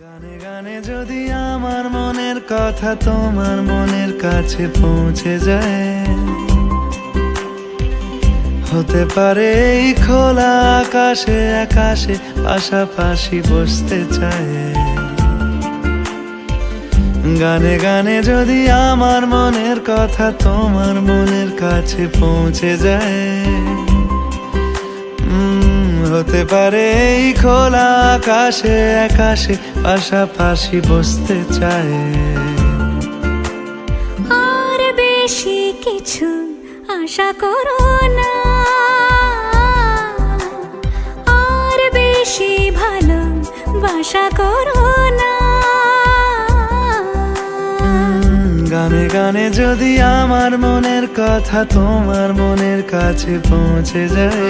গানে গানে যদি আমার মনের কথা তোমার মনের কাছে পৌঁছে যায়, হতে পারে এই খোলা আকাশে আকাশে পাশাপাশি বসতে চায়। গানে গানে যদি আমার মনের কথা তোমার মনের কাছে পৌঁছে যায়, হতে পারে এই খোলা আকাশে আকাশে পাশাপাশি বসতে চায়। আর বেশি কিছু আশা করো না, আর বেশি ভালোবাসা করো না। গানে গানে যদি আমার মনের কথা তোমার মনের কাছে পৌঁছে যায়,